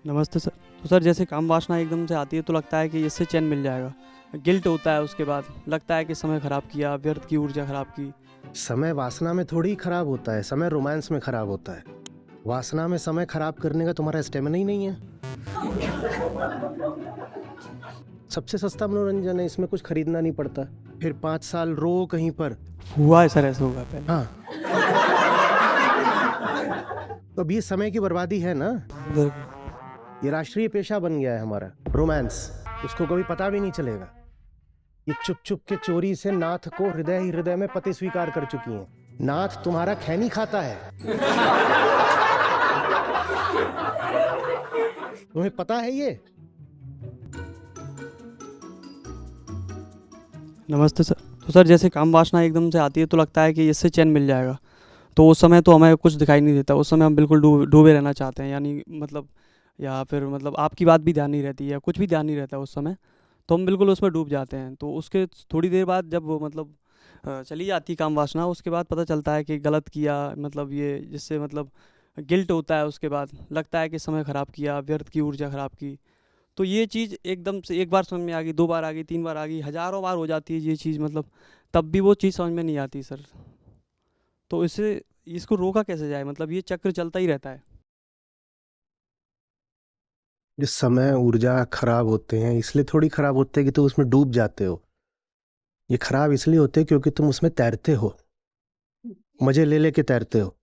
नमस्ते सर। तो सर जैसे काम वासना एकदम से आती है तो लगता है कि इससे चैन मिल जाएगा। गिल्ट होता है, उसके बाद लगता है कि समय ख़राब किया, व्यर्थ की ऊर्जा ख़राब की। समय वासना में थोड़ी खराब होता है, समय रोमांस में खराब होता है। वासना में समय खराब करने का तुम्हारा स्टेमिना ही नहीं है। सबसे सस्ता मनोरंजन है, इसमें कुछ खरीदना नहीं पड़ता। फिर 5 साल रो कहीं पर। हुआ है सर, ऐसा हुआ है पहले। हाँ, तो अब ये समय की बर्बादी है ना। उधर ये राष्ट्रीय पेशा बन गया है हमारा, रोमांस। उसको कभी पता भी नहीं चलेगा। ये चुप चुप के चोरी से नाथ को हृदय ही हृदय में पति स्वीकार कर चुकी हैं। नाथ तुम्हारा खैनी खाता है। तुम्हें पता है ये? नमस्ते सर। तो सर जैसे काम वासना एकदम से आती है तो लगता है कि इससे चैन मिल जाएगा। तो उस समय तो हमें कुछ दिखाई नहीं देता, उस समय हम बिल्कुल डूबे रहना चाहते हैं, यानी मतलब या फिर मतलब आपकी बात भी ध्यान नहीं रहती है, कुछ भी ध्यान नहीं रहता उस समय। तो हम बिल्कुल उसमें डूब जाते हैं। तो उसके थोड़ी देर बाद जब वो मतलब चली जाती काम वासना, उसके बाद पता चलता है कि गलत किया, मतलब ये जिससे मतलब गिल्ट होता है, उसके बाद लगता है कि समय ख़राब किया, व्यर्थ की ऊर्जा ख़राब की। तो ये चीज़ एकदम से एक बार समझ में आ गई, 2 बार आ गई, 3 बार आ गई, हज़ारों बार हो जाती है ये चीज़, मतलब तब भी वो चीज़ समझ में नहीं आती सर। तो इससे इसको रोका कैसे जाए? मतलब ये चक्र चलता ही रहता है। जिस समय ऊर्जा खराब होते हैं, इसलिए थोड़ी खराब होते हैं कि तुम उसमें डूब जाते हो। ये खराब इसलिए होते हैं क्योंकि तुम उसमें तैरते हो, मजे ले लेके तैरते हो।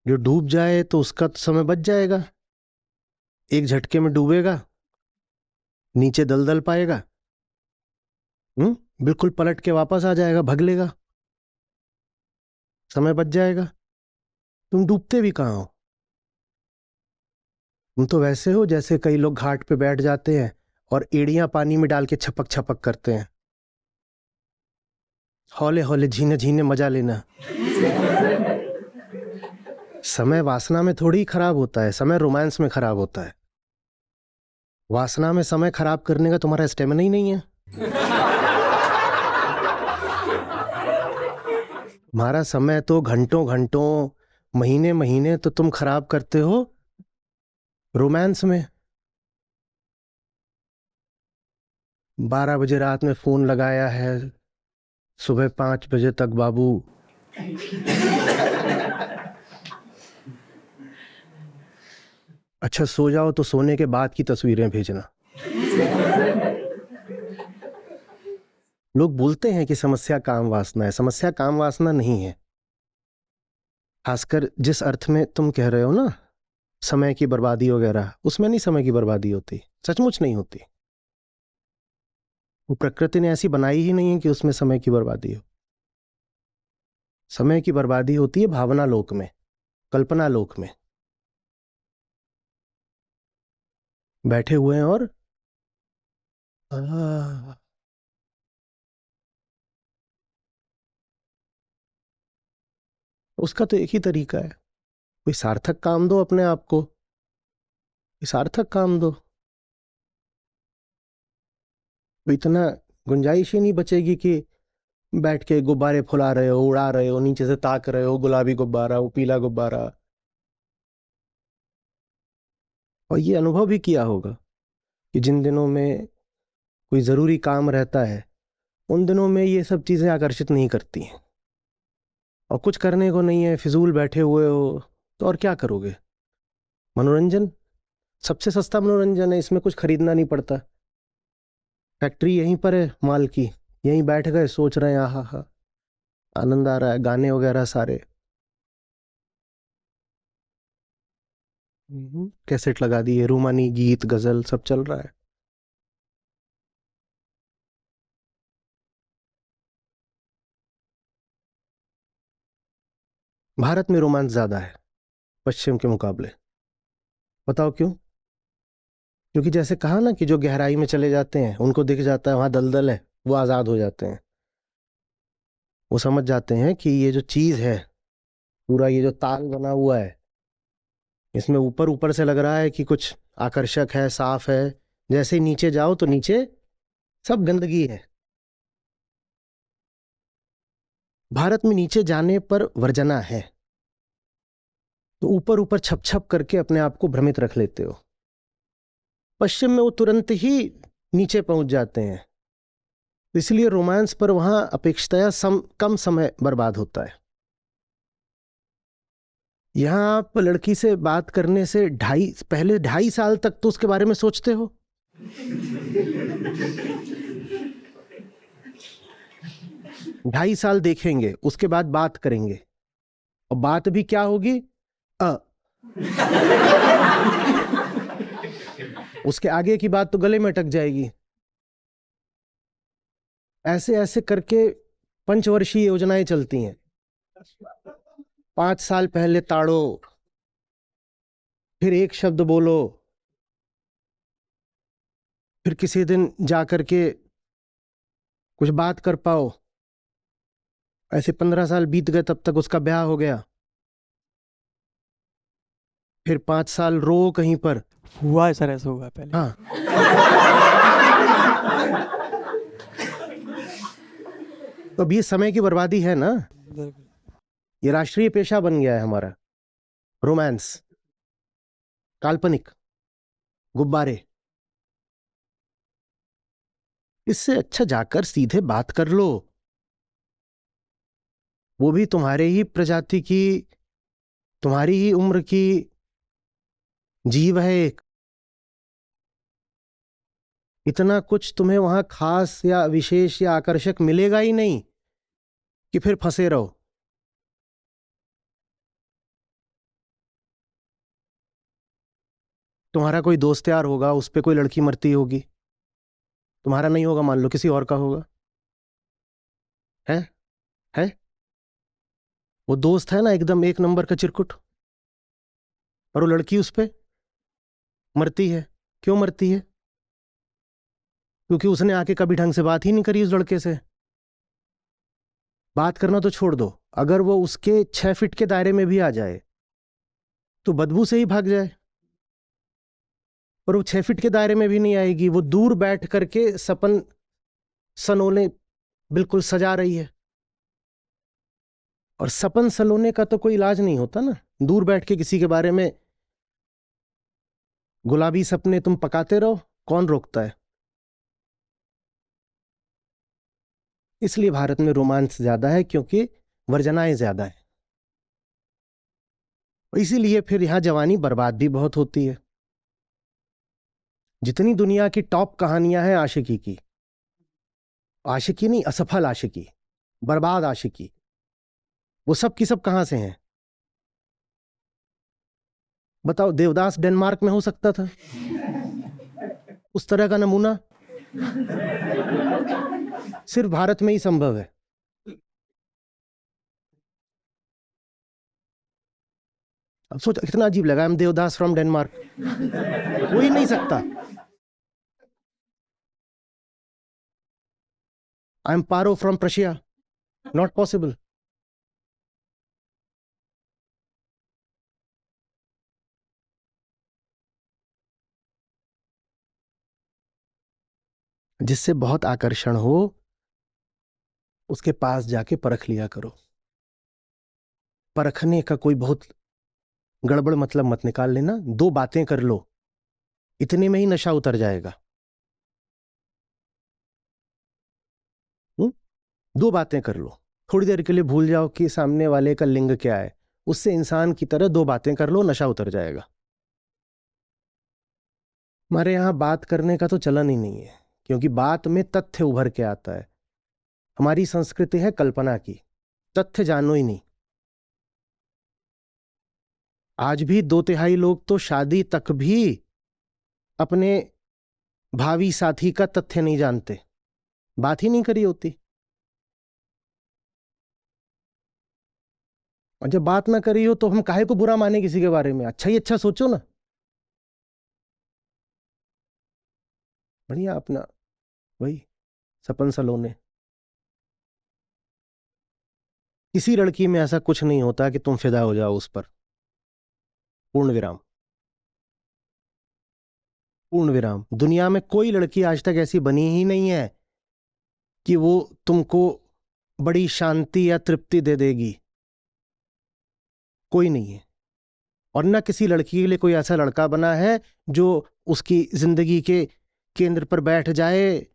जो डूब जाए तो उसका तो समय बच जाएगा। एक झटके में डूबेगा, नीचे दलदल पाएगा। बिल्कुल पलट के वापस आ जाएगा, भग लेगा, समय बच जाएगा। तुम डूबते भी कहाँ हो? तुम तो वैसे हो जैसे कई लोग घाट पे बैठ जाते हैं और एड़ियां पानी में डाल के छपक छपक करते हैं। हौले हौले झीने झीने मजा लेना। समय वासना में थोड़ी खराब होता है, समय रोमांस में खराब होता है। वासना में समय खराब करने का तुम्हारा स्टेमिना ही नहीं है। तुम्हारा समय तो घंटों घंटों, महीने महीने तो तुम खराब करते हो रोमांस में। 12 बजे रात में फोन लगाया है, सुबह 5 बजे तक बाबू। अच्छा, सो जाओ तो सोने के बाद की तस्वीरें भेजना। लोग बोलते हैं कि समस्या काम वासना है, समस्या काम वासना नहीं है। खासकर जिस अर्थ में तुम कह रहे हो ना, समय की बर्बादी वगैरह, उसमें नहीं समय की बर्बादी होती, सचमुच नहीं होती। वो प्रकृति ने ऐसी बनाई ही नहीं है कि उसमें समय की बर्बादी हो। समय की बर्बादी होती है भावना लोक में, कल्पना लोक में। बैठे हुए हैं और आह, उसका तो एक ही तरीका है, कोई सार्थक काम दो अपने आप को, कोई सार्थक काम दो। तो इतना गुंजाइश ही नहीं बचेगी कि बैठ के गुब्बारे फुला रहे हो, उड़ा रहे हो, नीचे से ताक रहे हो, गुलाबी गुब्बारा, वो पीला गुब्बारा। और ये अनुभव भी किया होगा कि जिन दिनों में कोई जरूरी काम रहता है, उन दिनों में ये सब चीजें आकर्षित नहीं करती हैं। और कुछ करने को नहीं है, फिजूल बैठे हुए हो, तो और क्या करोगे? मनोरंजन सबसे सस्ता मनोरंजन है, इसमें कुछ खरीदना नहीं पड़ता। फैक्ट्री यहीं पर है माल की, यहीं बैठ गए सोच रहे हैं, आहा हा, आनंद आ रहा है, गाने वगैरह सारे। कैसेट लगा दिए, रूमानी गीत गजल सब चल रहा है। भारत में रोमांस ज्यादा है पश्चिम के मुकाबले। बताओ क्यों? क्योंकि जैसे कहा ना कि जो गहराई में चले जाते हैं उनको दिख जाता है वहां दलदल है, वो आजाद हो जाते हैं। वो समझ जाते हैं कि ये जो चीज है, पूरा ये जो ताल बना हुआ है, इसमें ऊपर ऊपर से लग रहा है कि कुछ आकर्षक है, साफ है। जैसे ही नीचे जाओ तो नीचे सब गंदगी है। भारत में नीचे जाने पर वर्जना है। तो ऊपर ऊपर छप छप करके अपने आप को भ्रमित रख लेते हो। पश्चिम में वो तुरंत ही नीचे पहुंच जाते हैं, इसलिए रोमांस पर वहां अपेक्षाया कम समय बर्बाद होता है। यहां आप लड़की से बात करने से पहले 2.5 साल तक तो उसके बारे में सोचते हो। ढाई साल देखेंगे, उसके बाद बात करेंगे, और बात भी क्या होगी? उसके आगे की बात तो गले में अटक जाएगी। ऐसे ऐसे करके पंचवर्षीय योजनाएं चलती हैं। 5 साल पहले ताड़ो, फिर एक शब्द बोलो, फिर किसी दिन जा करके कुछ बात कर पाओ। ऐसे 15 साल बीत गए, तब तक उसका ब्याह हो गया। फिर 5 साल रो कहीं पर। हुआ है सर, ऐसा हुआ है पहले। हाँ। तो अब ये समय की बर्बादी है ना। बिल्कुल। ये राष्ट्रीय पेशा बन गया है हमारा, रोमांस, काल्पनिक, गुब्बारे। इससे अच्छा जाकर सीधे बात कर लो। वो भी तुम्हारे ही प्रजाति की, तुम्हारी ही उम्र की जीव है एक। इतना कुछ तुम्हें वहां खास या विशेष या आकर्षक मिलेगा ही नहीं कि फिर फंसे रहो। तुम्हारा कोई दोस्त यार होगा, उस पे कोई लड़की मरती होगी, तुम्हारा नहीं होगा, मान लो किसी और का होगा। है है वो दोस्त है ना, एकदम एक नंबर का चिरकुट, और वो लड़की उस पे मरती है। क्यों मरती है? क्योंकि उसने आके कभी ढंग से बात ही नहीं करी उस लड़के से। बात करना तो छोड़ दो, अगर वो उसके 6 फीट के दायरे में भी आ जाए तो बदबू से ही भाग जाए। और वो 6 फीट के दायरे में भी नहीं आएगी, वो दूर बैठ करके सपन सनोने बिल्कुल सजा रही है। और सपन सलोने का तो कोई इलाज नहीं होता ना। दूर बैठ के किसी के बारे में गुलाबी सपने तुम पकाते रहो, कौन रोकता है? इसलिए भारत में रोमांस ज्यादा है, क्योंकि वर्जनाएं ज्यादा है। इसीलिए फिर यहां जवानी बर्बाद भी बहुत होती है। जितनी दुनिया की टॉप कहानियां हैं आशिकी की, आशिकी नहीं, असफल आशिकी, बर्बाद आशिकी, वो सब की सब कहां से हैं? बताओ, देवदास डेनमार्क में हो सकता था उस तरह का नमूना? सिर्फ भारत में ही संभव है। अब सोच, कितना अजीब लगा, हम देवदास फ्रॉम डेनमार्क, हो ही नहीं सकता। I am Paro from Prussia, not possible. जिससे बहुत आकर्षण हो, उसके पास जाके परख लिया करो। परखने का कोई बहुत गड़बड़ मतलब मत निकाल लेना। 2 बातें कर लो, इतने में ही नशा उतर जाएगा। 2 बातें कर लो, थोड़ी देर के लिए भूल जाओ कि सामने वाले का लिंग क्या है, उससे इंसान की तरह 2 बातें कर लो, नशा उतर जाएगा। हमारे यहां बात करने का तो चलन ही नहीं है, क्योंकि बात में तथ्य उभर के आता है। हमारी संस्कृति है कल्पना की, तथ्य जानो ही नहीं। आज भी 2/3 लोग तो शादी तक भी अपने भावी साथी का तथ्य नहीं जानते, बात ही नहीं करी होती। और जब बात ना करी हो तो हम काहे को बुरा माने किसी के बारे में? अच्छा ही अच्छा सोचो ना। बढ़िया अपना वही सपन सलोने। किसी लड़की में ऐसा कुछ नहीं होता कि तुम फिदा हो जाओ उस पर। पूर्ण विराम। पूर्ण विराम। दुनिया में कोई लड़की आज तक ऐसी बनी ही नहीं है कि वो तुमको बड़ी शांति या तृप्ति दे देगी। कोई नहीं है। और न किसी लड़की के लिए कोई ऐसा लड़का बना है जो उसकी जिंदगी के केंद्र पर बैठ जाए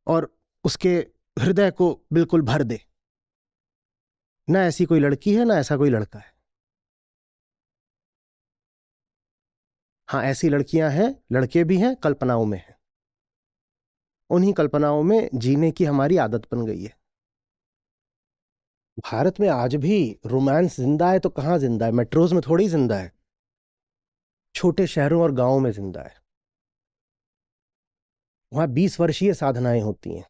और उसके हृदय को बिल्कुल भर दे। न ऐसी कोई लड़की है, न ऐसा कोई लड़का है। हाँ, ऐसी लड़कियां हैं, लड़के भी हैं, कल्पनाओं में हैं। उन्हीं कल्पनाओं में जीने की हमारी आदत बन गई है। भारत में आज भी रोमांस जिंदा है तो कहाँ जिंदा है? मेट्रोज में थोड़ी जिंदा है, छोटे शहरों और गांवों में जिंदा है। वहां 20 वर्षीय साधनाएं होती हैं।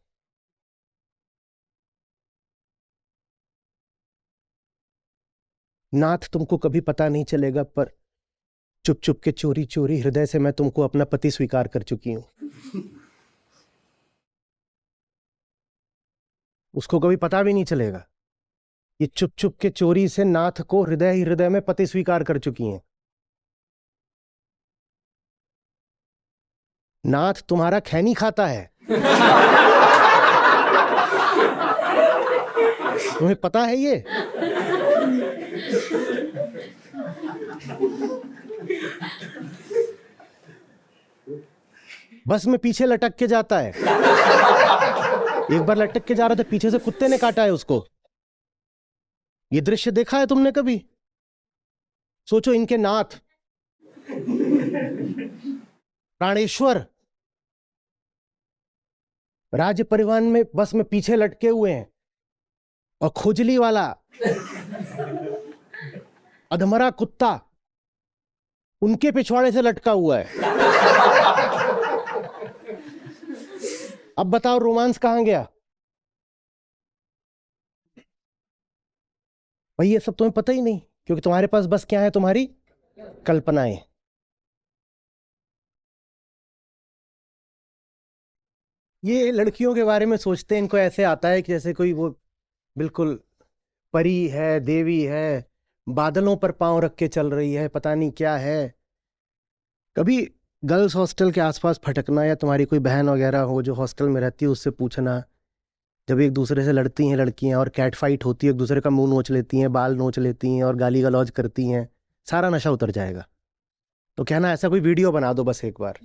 नाथ तुमको कभी पता नहीं चलेगा, पर चुप चुप के चोरी चोरी हृदय से मैं तुमको अपना पति स्वीकार कर चुकी हूं। उसको कभी पता भी नहीं चलेगा। ये चुप चुप के चोरी से नाथ को हृदय ही हृदय में पति स्वीकार कर चुकी हैं। नाथ तुम्हारा खैनी खाता है। तुम्हें पता है ये? बस में पीछे लटक के जाता है। एक बार लटक के जा रहा था, पीछे से कुत्ते ने काटा है उसको। ये दृश्य देखा है तुमने कभी? सोचो, इनके नाथ प्राणेश्वर राज्य परिवहन में बस में पीछे लटके हुए हैं और खुजली वाला अधमरा कुत्ता उनके पिछवाड़े से लटका हुआ है। अब बताओ रोमांस कहां गया? भाई ये सब तुम्हें पता ही नहीं, क्योंकि तुम्हारे पास बस क्या है? तुम्हारी कल्पनाएं। ये लड़कियों के बारे में सोचते हैं, इनको ऐसे आता है कि जैसे कोई वो बिल्कुल परी है, देवी है, बादलों पर पांव रख के चल रही है, पता नहीं क्या है। कभी गर्ल्स हॉस्टल के आसपास भटकना, या तुम्हारी कोई बहन वगैरह हो जो हॉस्टल में रहती है, उससे पूछना, जब एक दूसरे से लड़ती हैं लड़कियां और कैट फाइट होती है, एक दूसरे का मुंह नोच लेती हैं, बाल नोच लेती हैं और गाली गलौज करती हैं, सारा नशा उतर जाएगा। तो कहना ऐसा कोई वीडियो बना दो बस एक बार,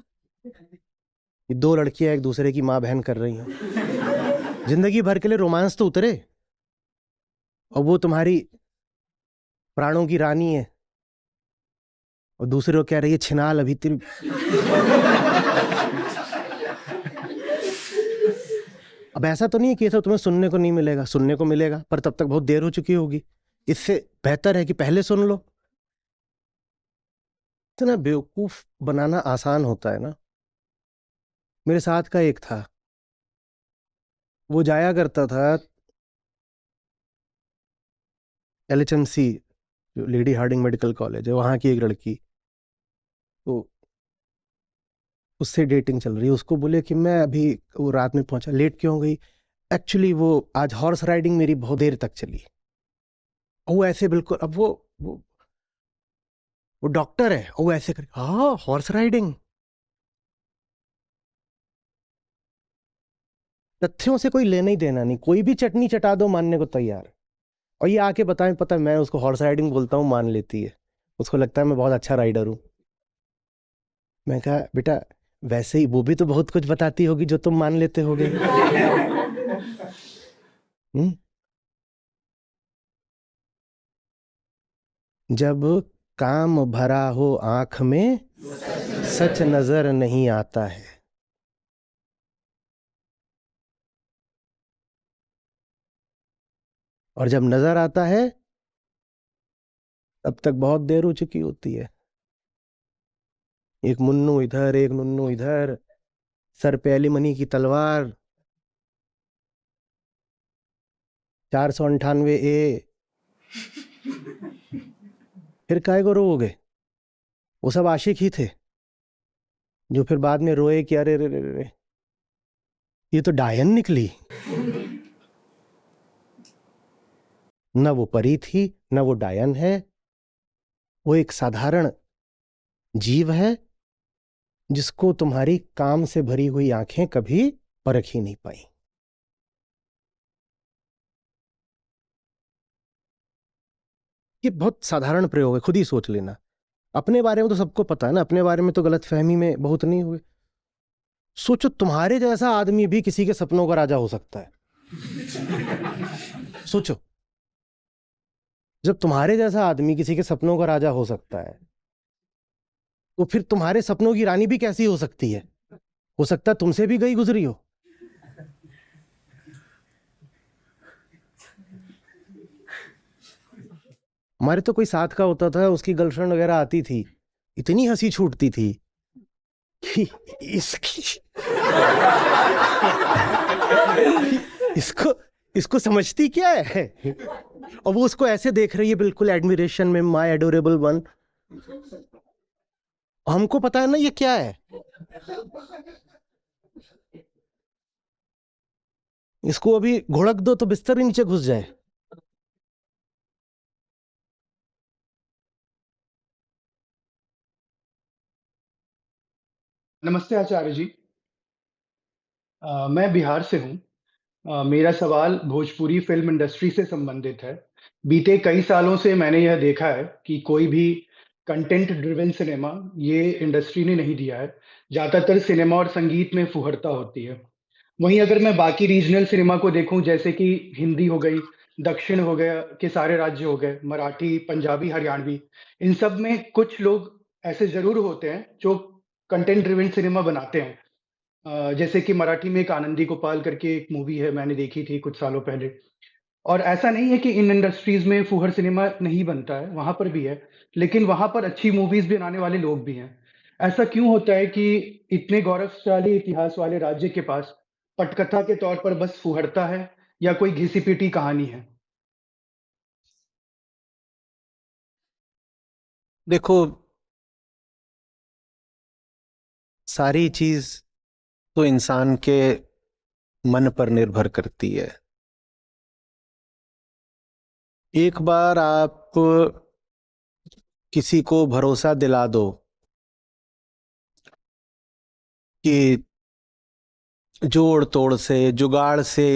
ये दो लड़कियां एक दूसरे की माँ बहन कर रही हैं, जिंदगी भर के लिए रोमांस तो उतरे। और वो तुम्हारी प्राणों की रानी है और दूसरे को कह रही है छिनाल अभी तेरी। अब ऐसा तो नहीं है कि ये सब तुम्हें सुनने को नहीं मिलेगा, सुनने को मिलेगा, पर तब तक बहुत देर हो चुकी होगी। इससे बेहतर है कि पहले सुन लो। इतना बेवकूफ बनाना आसान होता है ना। मेरे साथ का एक था, वो जाया करता था LHMC, जो लेडी हार्डिंग मेडिकल कॉलेज है, वहां की एक लड़की, तो उससे डेटिंग चल रही है। उसको बोले कि मैं अभी, वो रात में पहुंचा, लेट क्यों हो गई? एक्चुअली वो आज हॉर्स राइडिंग मेरी बहुत देर तक चली। और वो ऐसे बिल्कुल, अब वो डॉक्टर है और वो ऐसे कर, हाँ हॉर्स राइडिंग। तथ्यों से कोई लेना ही देना नहीं, कोई भी चटनी चटा दो मानने को तैयार। और ये आके बताएं, पता है मैं उसको हॉर्स राइडिंग बोलता हूँ, मान लेती है। उसको लगता है मैं बहुत अच्छा राइडर हूँ। मैं कहा बेटा, वैसे ही वो भी तो बहुत कुछ बताती होगी जो तुम मान लेते होगे। हम्म? जब काम भरा हो आंख में, सच नजर नहीं आता है। और जब नजर आता है, तब तक बहुत देर हो चुकी होती है। एक मुन्नू इधर, एक नुन्नू इधर, सर पे एलिमनी की तलवार, 498A। फिर काहे को रोओगे? वो सब आशिक ही थे जो फिर बाद में रोए कि अरे रे रे रे रे, ये तो डायन निकली। न वो परी थी, न वो डायन है। वो एक साधारण जीव है जिसको तुम्हारी काम से भरी हुई आंखें कभी परख ही नहीं पाई। ये बहुत साधारण प्रयोग है, खुद ही सोच लेना। अपने बारे में तो सबको पता है ना, अपने बारे में तो गलत फहमी में बहुत नहीं हुए। सोचो तुम्हारे जैसा आदमी भी किसी के सपनों का राजा हो सकता है। सोचो, जब तुम्हारे जैसा आदमी किसी के सपनों का राजा हो सकता है, तो फिर तुम्हारे सपनों की रानी भी कैसी हो सकती है? हो सकता है तुमसे भी गई गुजरी हो। हमारे तो कोई साथ का होता था, उसकी गर्लफ्रेंड वगैरह आती थी, इतनी हंसी छूटती थी कि इसकी इसको इसको समझती क्या है, और वो उसको ऐसे देख रही है बिल्कुल एडमिरेशन में, माय एडोरेबल वन। हमको पता है ना ये क्या है। इसको अभी घुड़क दो तो बिस्तर ही नीचे घुस जाए। नमस्ते आचार्य जी। मैं बिहार से हूँ। मेरा सवाल भोजपुरी फ़िल्म इंडस्ट्री से संबंधित है। बीते कई सालों से मैंने यह देखा है कि कोई भी कंटेंट ड्रिवन सिनेमा ये इंडस्ट्री ने नहीं दिया है। ज़्यादातर सिनेमा और संगीत में फुहरता होती है। वहीं अगर मैं बाकी रीजनल सिनेमा को देखूँ जैसे कि हिंदी हो गई, दक्षिण हो गया के सारे राज्य हो गए, मराठी, पंजाबी, हरियाणवी, इन सब में कुछ लोग ऐसे ज़रूर होते हैं जो कंटेंट ड्रिवन सिनेमा बनाते हैं। जैसे कि मराठी में एक आनंदी गोपाल करके एक मूवी है, मैंने देखी थी कुछ सालों पहले। और ऐसा नहीं है कि इन इंडस्ट्रीज़ में फूहड़ सिनेमा नहीं बनता है, वहाँ पर भी है, लेकिन वहाँ पर अच्छी मूवीज़ बनाने वाले लोग भी हैं। ऐसा क्यों होता है कि इतने गौरवशाली इतिहास वाले राज्य के पास पटकथा के तौर पर बस फुहड़ता है या कोई घिसी-पिटी कहानी है? देखो, सारी चीज तो इंसान के मन पर निर्भर करती है। एक बार आप किसी को भरोसा दिला दो कि जोड़ तोड़ से, जुगाड़ से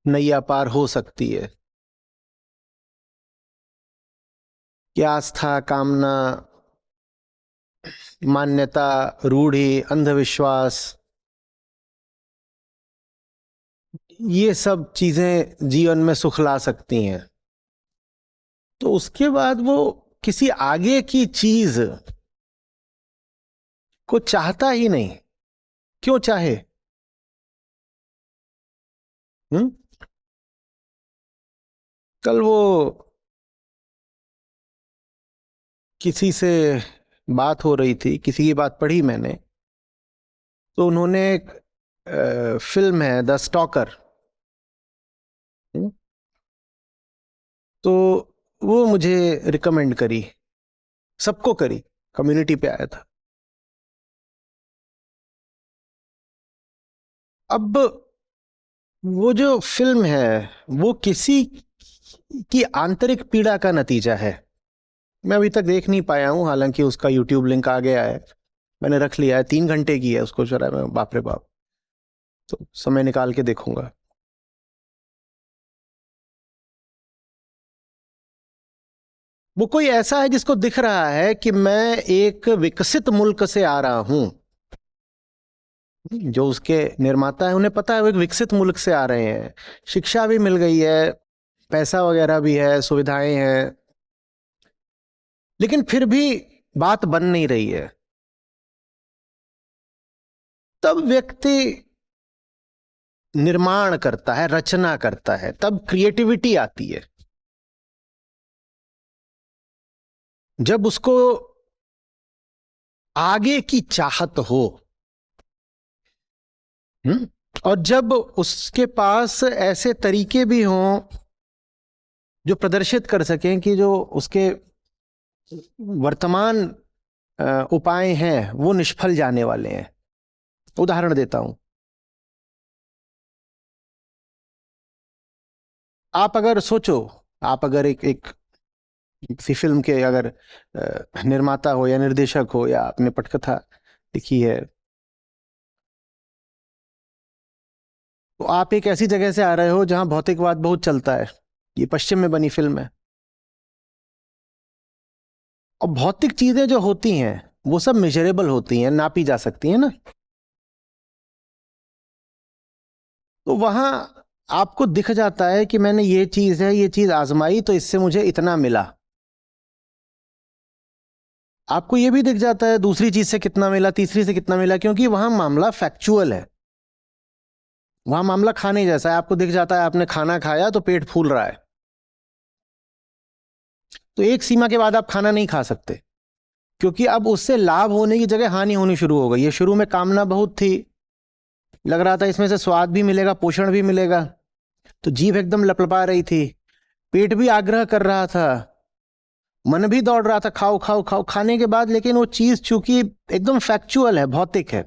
नैया पार हो सकती है, कि आस्था, कामना, मान्यता, रूढ़ी, अंधविश्वास, ये सब चीजें जीवन में सुख ला सकती हैं, तो उसके बाद वो किसी आगे की चीज को चाहता ही नहीं। क्यों चाहे? हम्म? कल वो किसी से बात हो रही थी, किसी की बात पढ़ी मैंने, तो उन्होंने एक फिल्म है द स्टॉकर, तो वो मुझे रिकमेंड करी, सबको करी, कम्युनिटी पे आया था। अब वो जो फिल्म है वो किसी की आंतरिक पीड़ा का नतीजा है। मैं अभी तक देख नहीं पाया हूं, हालांकि उसका यूट्यूब लिंक आ गया है, मैंने रख लिया है। 3 घंटे की है उसको, जरा मैं बाप रे बाप, तो समय निकाल के देखूंगा। वो कोई ऐसा है जिसको दिख रहा है कि मैं एक विकसित मुल्क से आ रहा हूं। जो उसके निर्माता है उन्हें पता है वो एक विकसित मुल्क से आ रहे हैं, शिक्षा भी मिल गई है, पैसा वगैरह भी है, सुविधाएं हैं, लेकिन फिर भी बात बन नहीं रही है। तब व्यक्ति निर्माण करता है, रचना करता है, तब क्रिएटिविटी आती है। जब उसको आगे की चाहत हो, और जब उसके पास ऐसे तरीके भी हों जो प्रदर्शित कर सकें कि जो उसके वर्तमान उपाय हैं वो निष्फल जाने वाले हैं। उदाहरण देता हूं, आप अगर सोचो, आप अगर एक किसी फिल्म के अगर निर्माता हो या निर्देशक हो, या आपने पटकथा लिखी है, तो आप एक ऐसी जगह से आ रहे हो जहां भौतिकवाद बहुत चलता है, ये पश्चिम में बनी फिल्म है, और भौतिक चीजें जो होती हैं वो सब मेजरेबल होती हैं, नापी जा सकती हैं ना। तो वहां आपको दिख जाता है कि मैंने ये चीज आजमाई तो इससे मुझे इतना मिला। आपको ये भी दिख जाता है दूसरी चीज से कितना मिला, तीसरी से कितना मिला, क्योंकि वहां मामला फैक्चुअल है। वहां मामला खाने जैसा है। आपको दिख जाता है आपने खाना खाया तो पेट फूल रहा है, तो एक सीमा के बाद आप खाना नहीं खा सकते, क्योंकि अब उससे लाभ होने की जगह हानि होनी शुरू हो गई। ये शुरू में कामना बहुत थी, लग रहा था इसमें से स्वाद भी मिलेगा, पोषण भी मिलेगा, तो जीभ एकदम लपलपा रही थी, पेट भी आग्रह कर रहा था, मन भी दौड़ रहा था खाओ खाओ खाओ। खाने के बाद लेकिन वो चीज चूंकि एकदम फैक्चुअल है, भौतिक है,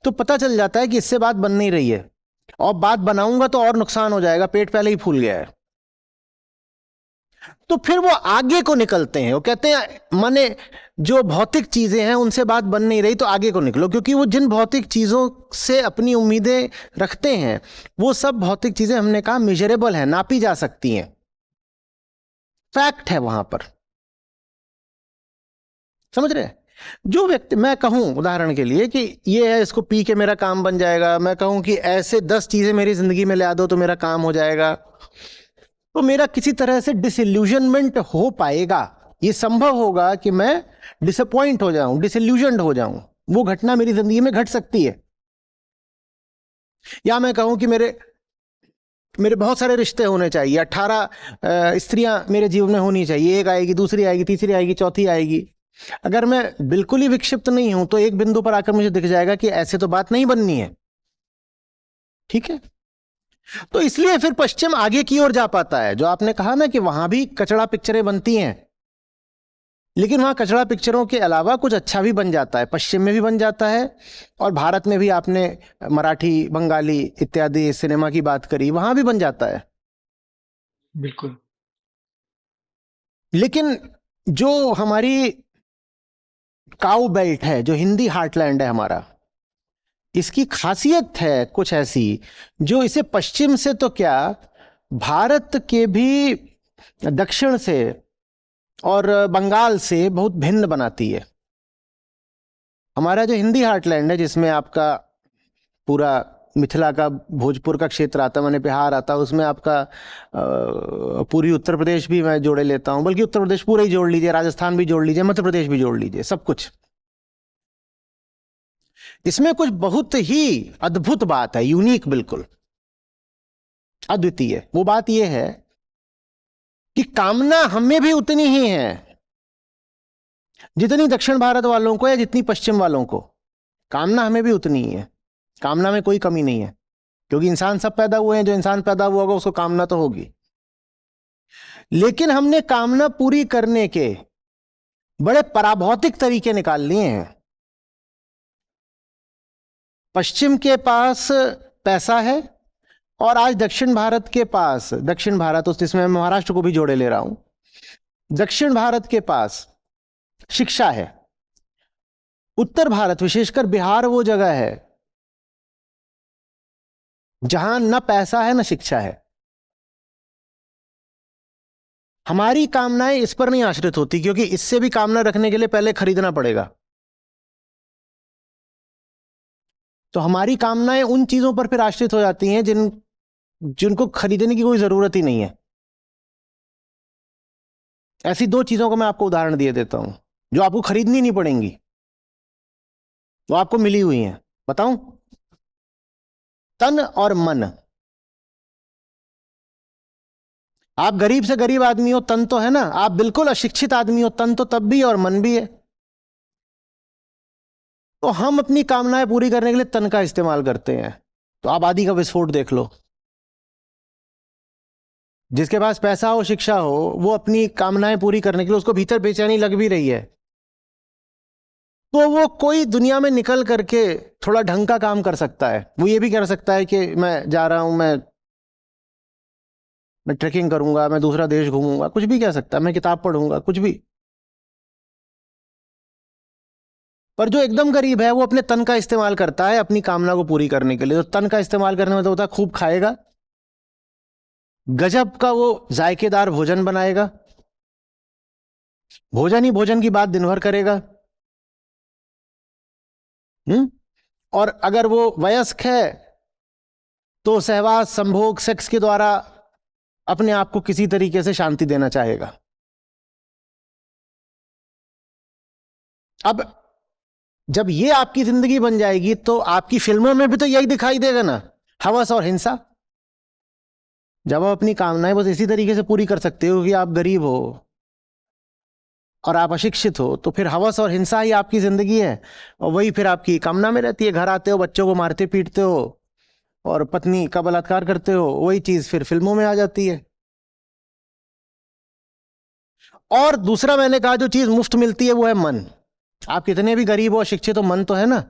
तो पता चल जाता है कि इससे बात बन नहीं रही है, और बात बनाऊंगा तो और नुकसान हो जाएगा, पेट पहले ही फूल गया है। तो फिर वो आगे को निकलते हैं, वो कहते हैं माने जो भौतिक चीजें हैं उनसे बात बन नहीं रही तो आगे को निकलो, क्योंकि वो जिन भौतिक चीजों से अपनी उम्मीदें रखते हैं वो सब भौतिक चीजें हमने कहा मेजरेबल है, नापी जा सकती हैं, फैक्ट है वहां पर। समझ रहे हैं? जो व्यक्ति, मैं कहूं उदाहरण के लिए कि ये है, इसको पी के मेरा काम बन जाएगा, मैं कहूं कि ऐसे 10 चीजें मेरी जिंदगी में ला दो तो मेरा काम हो जाएगा, तो मेरा किसी तरह से डिसइल्यूजनमेंट हो पाएगा। ये संभव होगा कि मैं डिसअपॉइंट हो जाऊं, डिसइल्यूजनड हो जाऊं, वो घटना मेरी जिंदगी में घट सकती है। या मैं कहूं कि मेरे बहुत सारे रिश्ते होने चाहिए, 18 स्त्रियां मेरे जीवन में होनी चाहिए, एक आएगी, दूसरी आएगी, तीसरी आएगी, चौथी आएगी। अगर मैं बिल्कुल ही विक्षिप्त नहीं हूं तो एक बिंदु पर आकर मुझे दिख जाएगा कि ऐसे तो बात नहीं बननी है। ठीक है? तो इसलिए फिर पश्चिम आगे की ओर जा पाता है। जो आपने कहा ना कि वहां भी कचड़ा पिक्चरें बनती हैं, लेकिन वहां कचड़ा पिक्चरों के अलावा कुछ अच्छा भी बन जाता है, पश्चिम में भी बन जाता है, और भारत में भी आपने मराठी, बंगाली इत्यादि सिनेमा की बात करी, वहां भी बन जाता है। बिल्कुल। लेकिन जो हमारी काउ बेल्ट है, जो हिंदी हार्टलैंड है हमारा, इसकी खासियत है कुछ ऐसी जो इसे पश्चिम से तो क्या, भारत के भी दक्षिण से और बंगाल से बहुत भिन्न बनाती है। हमारा जो हिंदी हार्टलैंड है, जिसमें आपका पूरा मिथिला का, भोजपुर का क्षेत्र आता है, मैंने बिहार आता है, उसमें आपका पूरी उत्तर प्रदेश भी मैं जोड़े लेता हूं, बल्कि उत्तर प्रदेश पूरा ही जोड़ लीजिए, राजस्थान भी जोड़ लीजिए, मध्य प्रदेश भी जोड़ लीजिए, सब कुछ। इसमें कुछ बहुत ही अद्भुत बात है, यूनिक, बिल्कुल अद्वितीय। वो बात यह है कि कामना हमें भी उतनी ही है जितनी दक्षिण भारत वालों को या जितनी पश्चिम वालों को। कामना हमें भी उतनी ही है, कामना में कोई कमी नहीं है, क्योंकि इंसान सब पैदा हुए हैं, जो इंसान पैदा हुआ होगा उसको कामना तो होगी। लेकिन हमने कामना पूरी करने के बड़े पराभौतिक तरीके निकाल लिए हैं। पश्चिम के पास पैसा है, और आज दक्षिण भारत के पास, दक्षिण भारत उस जिसमें मैं महाराष्ट्र को भी जोड़े ले रहा हूं, दक्षिण भारत के पास शिक्षा है। उत्तर भारत, विशेषकर बिहार, वो जगह है जहां न पैसा है न शिक्षा है। हमारी कामनाएं इस पर नहीं आश्रित होती, क्योंकि इससे भी कामना रखने के लिए पहले खरीदना पड़ेगा। तो हमारी कामनाएं उन चीजों पर फिर आश्रित हो जाती हैं जिनको खरीदने की कोई जरूरत ही नहीं है। ऐसी 2 चीजों का मैं आपको उदाहरण दिए देता हूं जो आपको खरीदनी नहीं पड़ेंगी, वो आपको मिली हुई हैं। बताऊं? तन और मन। आप गरीब से गरीब आदमी हो, तन तो है ना, आप बिल्कुल अशिक्षित आदमी हो, तन तो तब भी और मन भी है। तो हम अपनी कामनाएं पूरी करने के लिए तन का इस्तेमाल करते हैं। तो आबादी का विस्फोट देख लो। जिसके पास पैसा हो, शिक्षा हो, वो अपनी कामनाएं पूरी करने के लिए, उसको भीतर बेचैनी लग भी रही है, तो वो कोई दुनिया में निकल करके थोड़ा ढंग का काम कर सकता है। वो ये भी कर सकता है कि मैं जा रहा हूं, मैं ट्रेकिंग करूंगा, मैं दूसरा देश घूमूंगा, कुछ भी कह सकता है, मैं किताब पढ़ूंगा, कुछ भी। पर जो एकदम गरीब है वो अपने तन का इस्तेमाल करता है अपनी कामना को पूरी करने के लिए। तो तन का इस्तेमाल करने में तो होता है खूब खाएगा, गजब का वो जायकेदार भोजन बनाएगा, भोजन ही भोजन की बात दिन भर करेगा। और अगर वो वयस्क है तो सहवास, संभोग, सेक्स के द्वारा अपने आप को किसी तरीके से शांति देना चाहेगा। अब जब ये आपकी जिंदगी बन जाएगी तो आपकी फिल्मों में भी तो यही दिखाई देगा ना, हवस और हिंसा। जब आप अपनी कामनाएं बस इसी तरीके से पूरी कर सकते हो कि आप गरीब हो और आप अशिक्षित हो, तो फिर हवस और हिंसा ही आपकी जिंदगी है, और वही फिर आपकी कामना में रहती है। घर आते हो, बच्चों को मारते पीटते हो और पत्नी का बलात्कार करते हो, वही चीज फिर फिल्मों में आ जाती है। और दूसरा मैंने कहा, जो चीज मुफ्त मिलती है वो है मन। आप कितने भी गरीब हो, शिक्षित हो, मन तो है ना।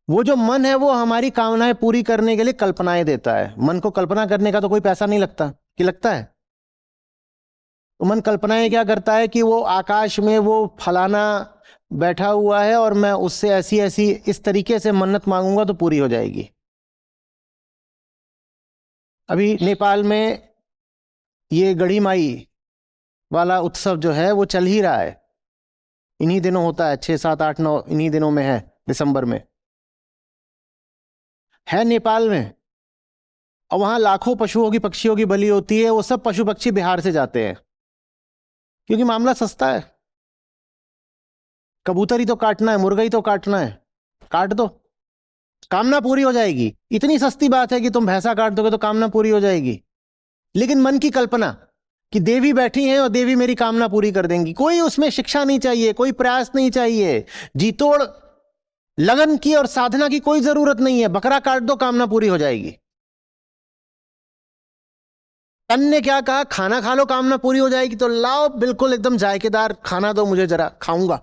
वो जो मन है वो हमारी कामनाएं पूरी करने के लिए कल्पनाएं देता है। मन को कल्पना करने का तो कोई पैसा नहीं लगता, कि लगता है? तो मन कल्पनाएं क्या करता है कि वो आकाश में वो फलाना बैठा हुआ है और मैं उससे ऐसी ऐसी इस तरीके से मन्नत मांगूंगा तो पूरी हो जाएगी। अभी नेपाल में ये गढ़ी माई वाला उत्सव जो है वो चल ही रहा है, इन्हीं दिनों होता है, 6, 7, 8, 9 इन्हीं दिनों में है, दिसंबर में है नेपाल में। और वहां लाखों पशुओं की, पक्षियों की बलि होती है। वो सब पशु पक्षी बिहार से जाते हैं क्योंकि मामला सस्ता है। कबूतर ही तो काटना है, मुर्गा ही तो काटना है, काट दो, कामना पूरी हो जाएगी। इतनी सस्ती बात है कि तुम भैंसा काट दोगे तो कामना पूरी हो जाएगी। लेकिन मन की कल्पना कि देवी बैठी हैं और देवी मेरी कामना पूरी कर देंगी, कोई उसमें शिक्षा नहीं चाहिए, कोई प्रयास नहीं चाहिए, जीतोड़ लगन की और साधना की कोई जरूरत नहीं है। बकरा काट दो, कामना पूरी हो जाएगी। तन ने क्या कहा, खाना खा लो, कामना पूरी हो जाएगी। तो लाओ, बिल्कुल एकदम जायकेदार खाना दो मुझे, जरा खाऊंगा।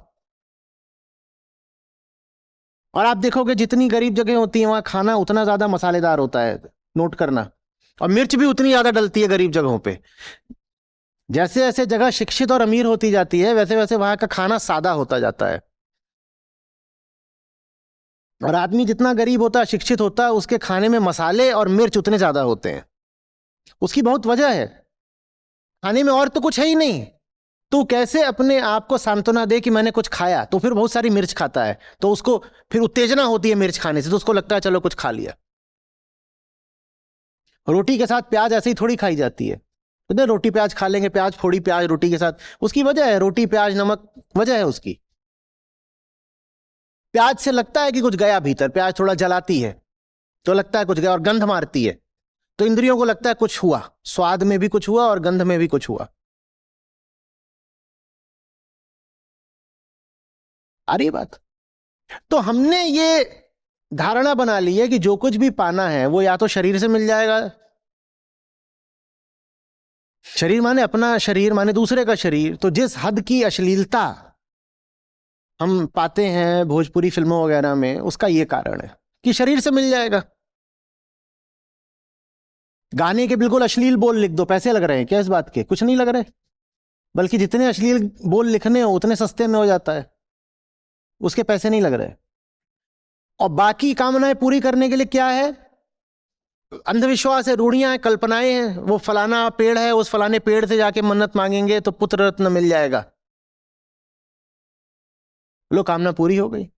और आप देखोगे जितनी गरीब जगह होती है वहां खाना उतना ज्यादा मसालेदार होता है, नोट करना। और मिर्च भी उतनी ज्यादा डलती है गरीब जगहों पे। जैसे जैसे जगह शिक्षित और अमीर होती जाती है वैसे वैसे वहां का खाना सादा होता जाता है। और आदमी जितना गरीब होता है, शिक्षित होता है, उसके खाने में मसाले और मिर्च उतने ज्यादा होते हैं। उसकी बहुत वजह है, खाने में और तो कुछ है ही नहीं। तो कैसे अपने आप को सांत्वना दे कि मैंने कुछ खाया, तो फिर बहुत सारी मिर्च खाता है, तो उसको फिर उत्तेजना होती है मिर्च खाने से, तो उसको लगता है चलो कुछ खा लिया। रोटी के साथ प्याज ऐसे ही थोड़ी खाई जाती है, तो रोटी प्याज खा लेंगे, प्याज फोड़ी, प्याज रोटी के साथ, उसकी वजह है, रोटी प्याज नमक, वजह है उसकी। प्याज से लगता है कि कुछ गया भीतर, प्याज थोड़ा जलाती है तो लगता है कुछ गया, और गंध मारती है तो इंद्रियों को लगता है कुछ हुआ, स्वाद में भी कुछ हुआ और गंध में भी कुछ हुआ। आ रही बात? तो हमने ये धारणा बना ली है कि जो कुछ भी पाना है वो या तो शरीर से मिल जाएगा। शरीर माने अपना शरीर, माने दूसरे का शरीर। तो जिस हद की अश्लीलता हम पाते हैं भोजपुरी फिल्मों वगैरह में, उसका ये कारण है कि शरीर से मिल जाएगा। गाने के बिल्कुल अश्लील बोल लिख दो, पैसे लग रहे हैं क्या इस बात के? कुछ नहीं लग रहे, बल्कि जितने अश्लील बोल लिखने हो उतने सस्ते में हो जाता है, उसके पैसे नहीं लग रहे। और बाकी कामनाएं पूरी करने के लिए क्या है? अंधविश्वास है, रूढ़ियां हैं, कल्पनाएं हैं। वो फलाना पेड़ है, उस फलाने पेड़ से जाके मन्नत मांगेंगे तो पुत्र रत्न मिल जाएगा, लो कामना पूरी हो गई।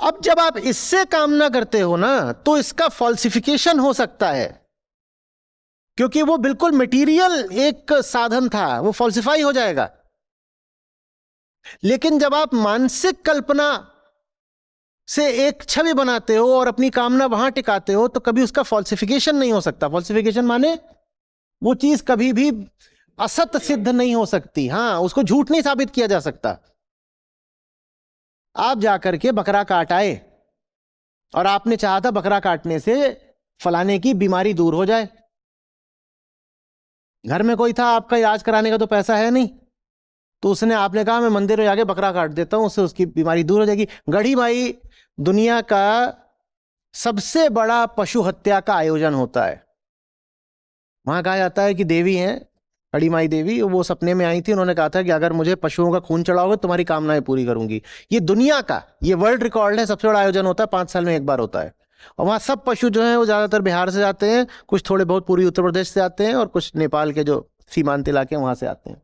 अब जब आप इससे कामना करते हो ना, तो इसका फॉल्सिफिकेशन हो सकता है, क्योंकि वो बिल्कुल मटेरियल एक साधन था, वो फॉल्सिफाई हो जाएगा। लेकिन जब आप मानसिक कल्पना से एक छवि बनाते हो और अपनी कामना वहां टिकाते हो, तो कभी उसका फॉल्सिफिकेशन नहीं हो सकता। फॉल्सिफिकेशन माने वो चीज कभी भी असत सिद्ध नहीं हो सकती। हां, उसको झूठ नहीं साबित किया जा सकता। आप जाकर के बकरा काट आए और आपने चाहा था बकरा काटने से फलाने की बीमारी दूर हो जाए। घर में कोई था, आपका इलाज कराने का तो पैसा है नहीं, तो उसने, आपने कहा मैं मंदिर में जाके बकरा काट देता हूं, उससे उसकी बीमारी दूर हो जाएगी। गढ़ी माई दुनिया का सबसे बड़ा पशु हत्या का आयोजन होता है। वहां कहा जाता है कि देवी हैं गढ़ी माई देवी, वो सपने में आई थी, उन्होंने कहा था कि अगर मुझे पशुओं का खून चढ़ाओगे तुम्हारी कामनाएं पूरी करूंगी। ये दुनिया का, ये वर्ल्ड रिकॉर्ड है, सबसे बड़ा आयोजन होता है, 5 साल में एक बार होता है। और वहां सब पशु जो हैं वो ज्यादातर बिहार से जाते हैं, कुछ थोड़े बहुत पूर्वी उत्तर प्रदेश से आते हैं, और कुछ नेपाल के जो सीमांत इलाके हैं वहां से आते हैं।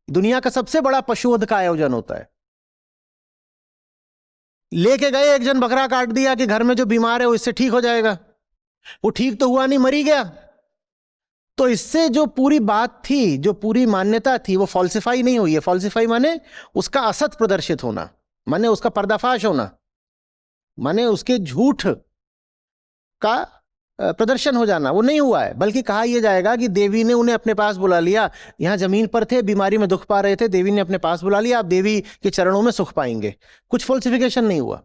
दुनिया का सबसे बड़ा पशुवध का आयोजन होता है। लेके गए, एक जन बकरा काट दिया कि घर में जो बीमार है वो इससे ठीक हो जाएगा, वो ठीक तो हुआ नहीं, मरी गया। तो इससे जो पूरी बात थी, जो पूरी मान्यता थी, वो फॉल्सिफाई नहीं हुई है। फॉल्सिफाई माने उसका असत प्रदर्शित होना, माने उसका पर्दाफाश होना, माने उसके झूठ का प्रदर्शन हो जाना, वो नहीं हुआ है। बल्कि कहा यह जाएगा कि देवी ने उन्हें अपने पास बुला लिया। यहां जमीन पर थे, बीमारी में दुख पा रहे थे, देवी ने अपने पास बुला लिया, आप देवी के चरणों में सुख पाएंगे। कुछ फॉल्सिफिकेशन नहीं हुआ।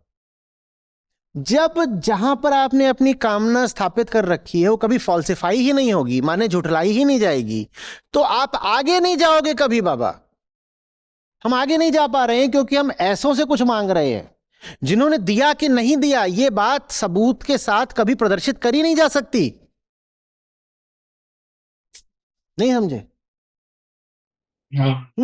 जब जहां पर आपने अपनी कामना स्थापित कर रखी है वो कभी फॉल्सिफाई ही नहीं होगी, माने झुठलाई ही नहीं जाएगी, तो आप आगे नहीं जाओगे कभी बाबा। हम आगे नहीं जा पा रहे हैं क्योंकि हम ऐसों से कुछ मांग रहे हैं। जिन्होंने दिया कि नहीं दिया, ये बात सबूत के साथ कभी प्रदर्शित करी नहीं जा सकती। नहीं समझे? हाँ।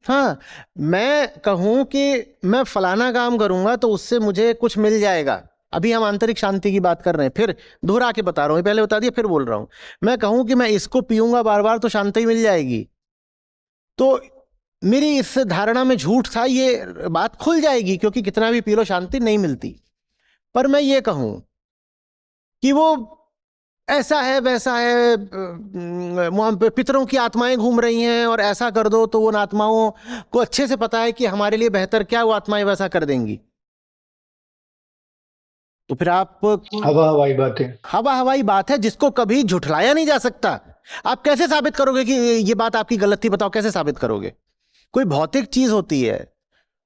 हाँ, मैं कहूं कि मैं फलाना काम करूंगा तो उससे मुझे कुछ मिल जाएगा। अभी हम आंतरिक शांति की बात कर रहे हैं, फिर दोहरा के बता रहा हूं, पहले बता दिया फिर बोल रहा हूं। मैं कहूं कि मैं इसको पीऊंगा बार बार तो शांति मिल जाएगी, तो मेरी इस धारणा में झूठ था, ये बात खुल जाएगी, क्योंकि कितना भी पी लो शांति नहीं मिलती। पर मैं ये कहूं कि वो ऐसा है वैसा है, वहां पे पितरों की आत्माएं घूम रही हैं और ऐसा कर दो तो उन आत्माओं को अच्छे से पता है कि हमारे लिए बेहतर क्या, वो आत्माएं वैसा कर देंगी। तो फिर आप, हवा हवाई बातें। हवा हवाई बात है जिसको कभी झुठलाया नहीं जा सकता। आप कैसे साबित करोगे कि ये बात आपकी गलत थी? बताओ कैसे साबित करोगे? कोई भौतिक चीज होती है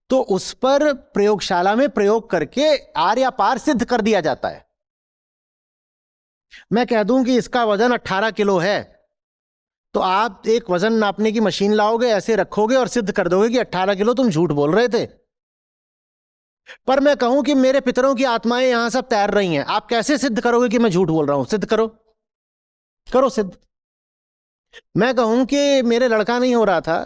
तो उस पर प्रयोगशाला में प्रयोग करके आर या पार सिद्ध कर दिया जाता है। मैं कह दूं कि इसका वजन 18 किलो है, तो आप एक वजन नापने की मशीन लाओगे, ऐसे रखोगे और सिद्ध कर दोगे कि 18 किलो, तुम झूठ बोल रहे थे। पर मैं कहूं कि मेरे पितरों की आत्माएं यहां सब तैर रही हैं, आप कैसे सिद्ध करोगे कि मैं झूठ बोल रहा हूं? सिद्ध करो, करो सिद्ध। मैं कहूं कि मेरे लड़का नहीं हो रहा था,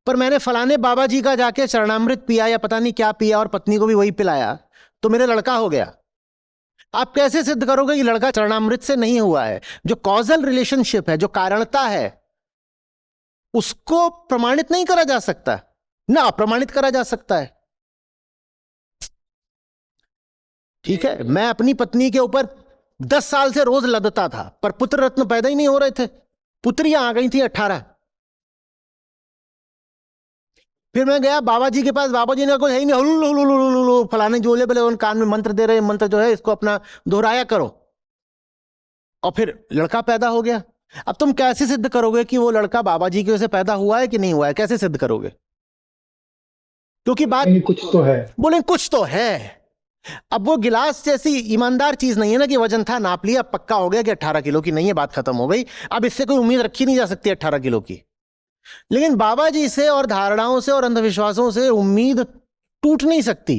पर मैंने फलाने बाबा जी का जाके चरणामृत पिया या पता नहीं क्या पिया और पत्नी को भी वही पिलाया, तो मेरे लड़का हो गया। आप कैसे सिद्ध करोगे कि लड़का चरणामृत से नहीं हुआ है? जो कॉजल रिलेशनशिप है, जो कारणता है, उसको प्रमाणित नहीं करा जा सकता, ना अप्रमाणित करा जा सकता है। ठीक है, मैं अपनी पत्नी के ऊपर 10 साल से रोज लदता था, पर पुत्र रत्न पैदा ही नहीं हो रहे थे। पुत्रियां आ गई थी 18। फिर मैं गया बाबा जी के पास, बाबा जी ने कोई है ही नहीं, हुलुल हुलुल हुलुल हुलुल, फलाने जोले बोले उन कान में मंत्र दे रहे, मंत्र जो है इसको अपना दोहराया करो, और फिर लड़का पैदा हो गया। अब तुम कैसे सिद्ध करोगे कि वो लड़का बाबा जी की वजह से पैदा हुआ है कि नहीं हुआ है? कैसे सिद्ध करोगे? क्योंकि बात, नहीं, कुछ तो है। बोले कुछ तो है। अब वो गिलास जैसी ईमानदार चीज नहीं है ना कि वजन था, नाप लिया, पक्का हो गया कि 18 किलो की नहीं है, बात खत्म हो गई। अब इससे कोई उम्मीद रखी नहीं जा सकती 18 किलो की। लेकिन बाबा जी से और धारणाओं से और अंधविश्वासों से उम्मीद टूट नहीं सकती,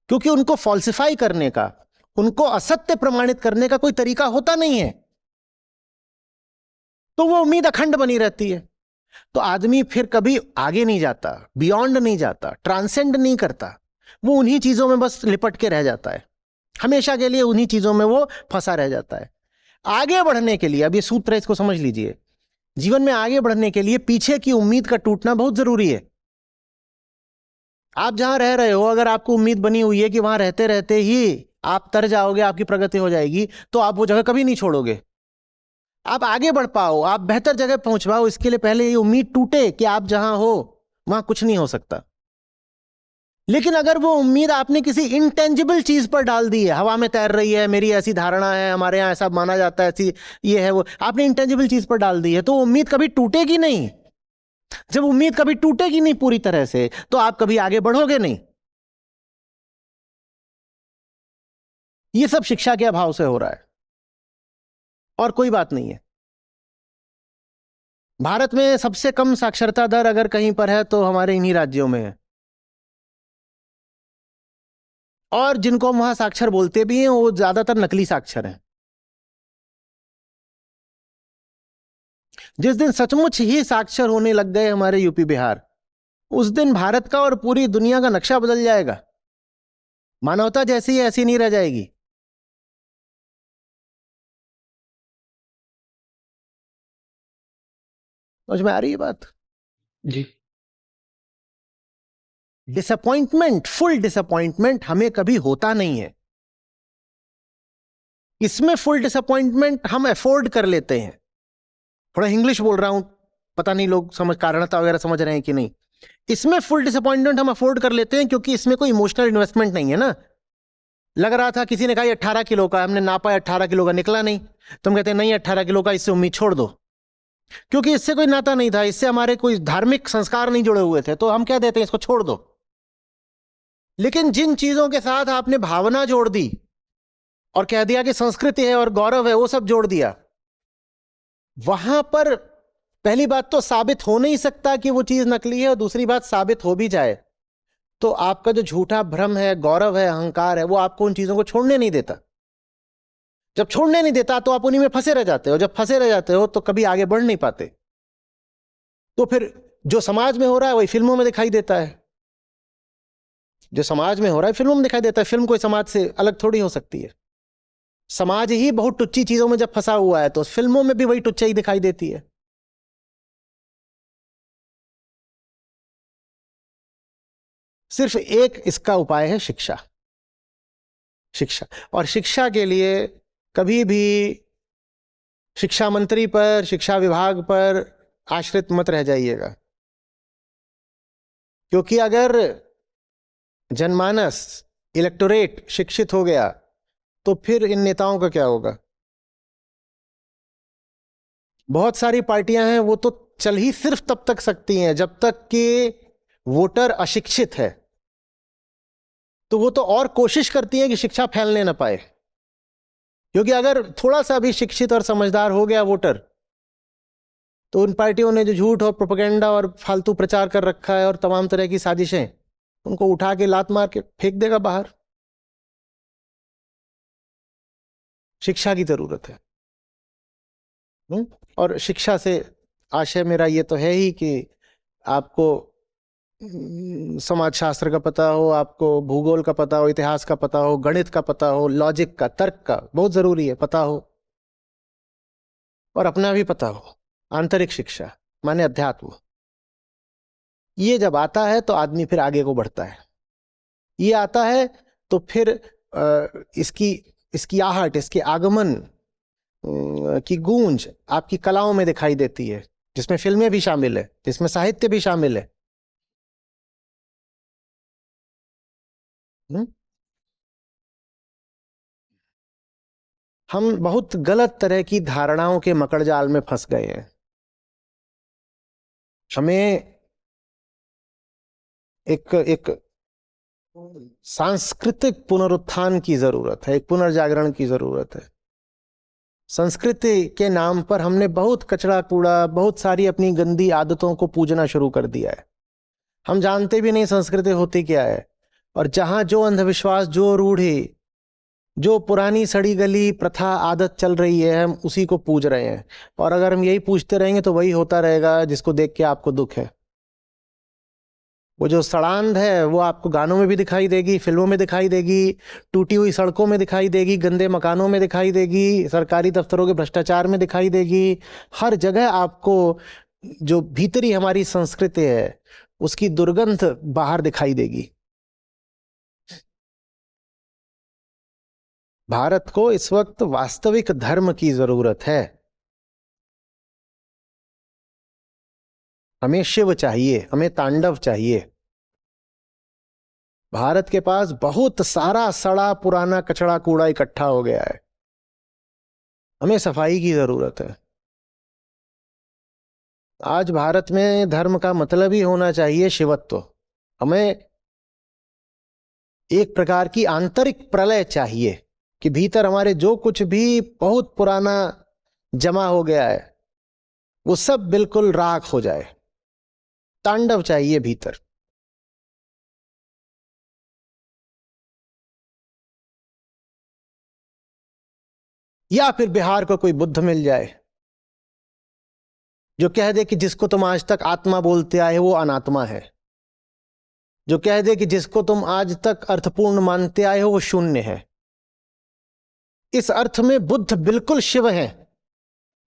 क्योंकि उनको फॉल्सिफाई करने का, उनको असत्य प्रमाणित करने का कोई तरीका होता नहीं है, तो वो उम्मीद अखंड बनी रहती है। तो आदमी फिर कभी आगे नहीं जाता, बियॉन्ड नहीं जाता, ट्रांसेंड नहीं करता, वो उन्हीं चीजों में बस लिपट के रह जाता है, हमेशा के लिए उन्हीं चीजों में वो फंसा रह जाता है। आगे बढ़ने के लिए, अब ये सूत्र है, इसको समझ लीजिए, जीवन में आगे बढ़ने के लिए पीछे की उम्मीद का टूटना बहुत जरूरी है। आप जहां रह रहे हो, अगर आपको उम्मीद बनी हुई है कि वहां रहते रहते ही आप तर जाओगे, आपकी प्रगति हो जाएगी, तो आप वो जगह कभी नहीं छोड़ोगे। आप आगे बढ़ पाओ, आप बेहतर जगह पहुंच पाओ, इसके लिए पहले ये उम्मीद टूटे कि आप जहां हो वहां कुछ नहीं हो सकता। लेकिन अगर वो उम्मीद आपने किसी इंटेंजिबल चीज पर डाल दी है, हवा में तैर रही है, मेरी ऐसी धारणा है, हमारे यहां ऐसा माना जाता है, ऐसी ये है वो, आपने इंटेंजिबल चीज पर डाल दी है, तो उम्मीद कभी टूटेगी नहीं। जब उम्मीद कभी टूटेगी नहीं पूरी तरह से, तो आप कभी आगे बढ़ोगे नहीं। ये सब शिक्षा के अभाव से हो रहा है, और कोई बात नहीं है। भारत में सबसे कम साक्षरता दर अगर कहीं पर है तो हमारे इन्हीं राज्यों में है, और जिनको हम वहां साक्षर बोलते भी हैं वो ज्यादातर नकली साक्षर हैं। जिस दिन सचमुच ही साक्षर होने लग गए हमारे यूपी बिहार, उस दिन भारत का और पूरी दुनिया का नक्शा बदल जाएगा। मानवता जैसी है ऐसी नहीं रह जाएगी। समझ में आ रही है बात? जी। डिसअपॉइंटमेंट, फुल डिसअपॉइंटमेंट हमें कभी होता नहीं है। इसमें फुल डिसअपॉइंटमेंट हम अफोर्ड कर लेते हैं। थोड़ा इंग्लिश बोल रहा हूं, पता नहीं लोग समझ कारणता वगैरह समझ रहे हैं कि नहीं। इसमें फुल डिसअपॉइंटमेंट हम अफोर्ड कर लेते हैं क्योंकि इसमें कोई इमोशनल इन्वेस्टमेंट नहीं है ना। लग रहा था, किसी ने कहा 18 किलो का, हमने नापा 18 किलो का, निकला नहीं, तो हम कहते हैं नहीं 18 किलो का, इससे उम्मीद छोड़ दो, क्योंकि इससे कोई नाता नहीं था, इससे हमारे कोई धार्मिक संस्कार नहीं जुड़े हुए थे, तो हम क्या देते हैं, इसको छोड़ दो। लेकिन जिन चीजों के साथ आपने भावना जोड़ दी और कह दिया कि संस्कृति है और गौरव है, वो सब जोड़ दिया, वहां पर पहली बात तो साबित हो नहीं सकता कि वो चीज नकली है, और दूसरी बात साबित हो भी जाए तो आपका जो झूठा भ्रम है, गौरव है, अहंकार है, वो आपको उन चीजों को छोड़ने नहीं देता। जब छोड़ने नहीं देता तो आप उन्हीं में फंसे रह जाते हो, जब फंसे रह जाते हो तो कभी आगे बढ़ नहीं पाते। तो फिर जो समाज में हो रहा है वही फिल्मों में दिखाई देता है, जो समाज में हो रहा है फिल्मों में दिखाई देता है। फिल्म कोई समाज से अलग थोड़ी हो सकती है। समाज ही बहुत टुच्ची चीजों में जब फंसा हुआ है तो फिल्मों में भी वही टुच्चाई दिखाई देती है। सिर्फ एक इसका उपाय है, शिक्षा। शिक्षा, और शिक्षा के लिए कभी भी शिक्षा मंत्री पर, शिक्षा विभाग पर आश्रित मत रह जाइएगा, क्योंकि अगर जनमानस, इलेक्टोरेट शिक्षित हो गया तो फिर इन नेताओं का क्या होगा। बहुत सारी पार्टियां हैं, वो तो चल ही सिर्फ तब तक सकती हैं जब तक कि वोटर अशिक्षित है, तो वो तो और कोशिश करती हैं कि शिक्षा फैलने ना पाए, क्योंकि अगर थोड़ा सा भी शिक्षित और समझदार हो गया वोटर, तो उन पार्टियों ने जो झूठ और प्रोपेगेंडा और फालतू प्रचार कर रखा है और तमाम तरह की साजिशें, उनको उठा के लात मार के फेंक देगा बाहर। शिक्षा की जरूरत है। और शिक्षा से आशय मेरा ये तो है ही कि आपको समाज शास्त्र का पता हो, आपको भूगोल का पता हो, इतिहास का पता हो, गणित का पता हो, लॉजिक का, तर्क का बहुत जरूरी है पता हो, और अपना भी पता हो। आंतरिक शिक्षा माने अध्यात्म, ये जब आता है तो आदमी फिर आगे को बढ़ता है। ये आता है तो फिर इसकी इसकी आहट, इसके आगमन की गूंज आपकी कलाओं में दिखाई देती है, जिसमें फिल्में भी शामिल है, जिसमें साहित्य भी शामिल है। हम बहुत गलत तरह की धारणाओं के मकड़जाल में फंस गए हैं। हमें एक एक सांस्कृतिक पुनरुत्थान की जरूरत है, एक पुनर्जागरण की जरूरत है। संस्कृति के नाम पर हमने बहुत कचरा कूड़ा, बहुत सारी अपनी गंदी आदतों को पूजना शुरू कर दिया है। हम जानते भी नहीं संस्कृति होती क्या है, और जहां जो अंधविश्वास, जो रूढ़ी, जो पुरानी सड़ी गली प्रथा आदत चल रही है, हम उसी को पूज रहे हैं। और अगर हम यही पूछते रहेंगे तो वही होता रहेगा जिसको देख के आपको दुख है। वो जो सड़ांध है वो आपको गानों में भी दिखाई देगी, फिल्मों में दिखाई देगी, टूटी हुई सड़कों में दिखाई देगी, गंदे मकानों में दिखाई देगी, सरकारी दफ्तरों के भ्रष्टाचार में दिखाई देगी। हर जगह आपको जो भीतरी हमारी संस्कृति है उसकी दुर्गंध बाहर दिखाई देगी। भारत को इस वक्त वास्तविक धर्म की जरूरत है। हमें शिव चाहिए, हमें तांडव चाहिए। भारत के पास बहुत सारा सड़ा पुराना कचड़ा कूड़ा इकट्ठा हो गया है, हमें सफाई की जरूरत है। आज भारत में धर्म का मतलब ही होना चाहिए शिवत्व। हमें एक प्रकार की आंतरिक प्रलय चाहिए कि भीतर हमारे जो कुछ भी बहुत पुराना जमा हो गया है वो सब बिल्कुल राख हो जाए। तांडव चाहिए भीतर। या फिर बिहार को कोई बुद्ध मिल जाए जो कह दे कि जिसको तुम आज तक आत्मा बोलते आए वो अनात्मा है, जो कह दे कि जिसको तुम आज तक अर्थपूर्ण मानते आए हो वो शून्य है। इस अर्थ में बुद्ध बिल्कुल शिव है।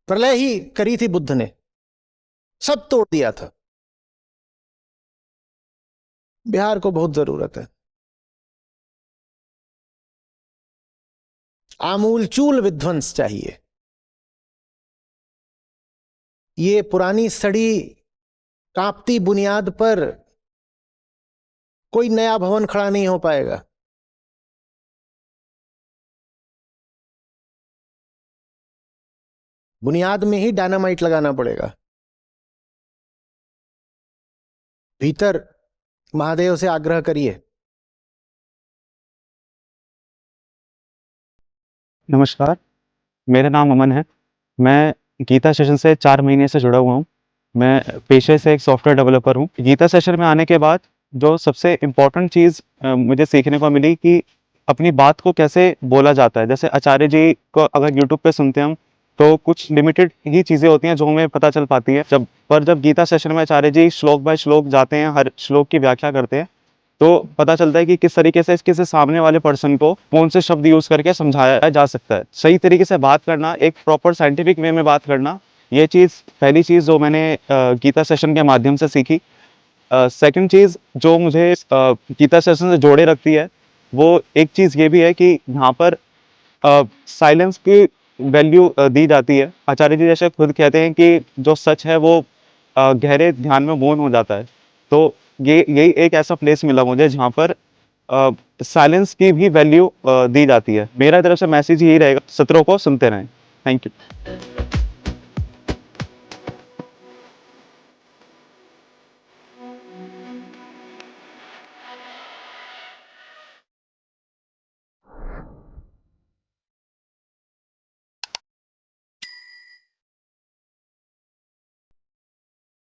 प्रलय ही करी थी बुद्ध ने, सब तोड़ दिया था। बिहार को बहुत जरूरत है। आमूलचूल विध्वंस चाहिए। ये पुरानी सड़ी कांपती बुनियाद पर कोई नया भवन खड़ा नहीं हो पाएगा। बुनियाद में ही डायनामाइट लगाना पड़ेगा। भीतर महादेव से आग्रह करिए। नमस्कार, मेरा नाम अमन है। मैं गीता सेशन से 4 महीने से जुड़ा हुआ हूँ। मैं पेशे से एक सॉफ्टवेयर डेवलपर हूँ। गीता सेशन में आने के बाद जो सबसे इम्पोर्टेंट चीज़ मुझे सीखने को मिली कि अपनी बात को कैसे बोला जाता है। जैसे आचार्य जी को अगर यूट्यूब पे सुनते हैं हम, तो कुछ लिमिटेड ही चीज़ें होती हैं जो हमें पता चल पाती है। जब गीता सेशन में आचार्य जी श्लोक बाय श्लोक जाते हैं, हर श्लोक की व्याख्या करते हैं, तो पता चलता है कि किस तरीके से किसी सामने वाले पर्सन को कौन से शब्द यूज करके समझाया जा सकता है। सही तरीके से बात करना, एक प्रॉपर साइंटिफिक वे में बात करना, ये चीज़ पहली चीज़ जो मैंने गीता सेशन के माध्यम से सीखी। सेकंड चीज़ जो मुझे गीता सेशन से जोड़े रखती है, वो एक चीज़ ये भी है कि यहाँ पर साइलेंस की वैल्यू दी जाती है। आचार्य जी जैसे खुद कहते हैं कि जो सच है वो गहरे ध्यान में मौन हो जाता है। तो ये यही एक ऐसा प्लेस मिला मुझे जहाँ पर साइलेंस की भी वैल्यू दी जाती है। मेरा तरफ से मैसेज यही रहेगा, सत्रों को सुनते रहें। Thank you.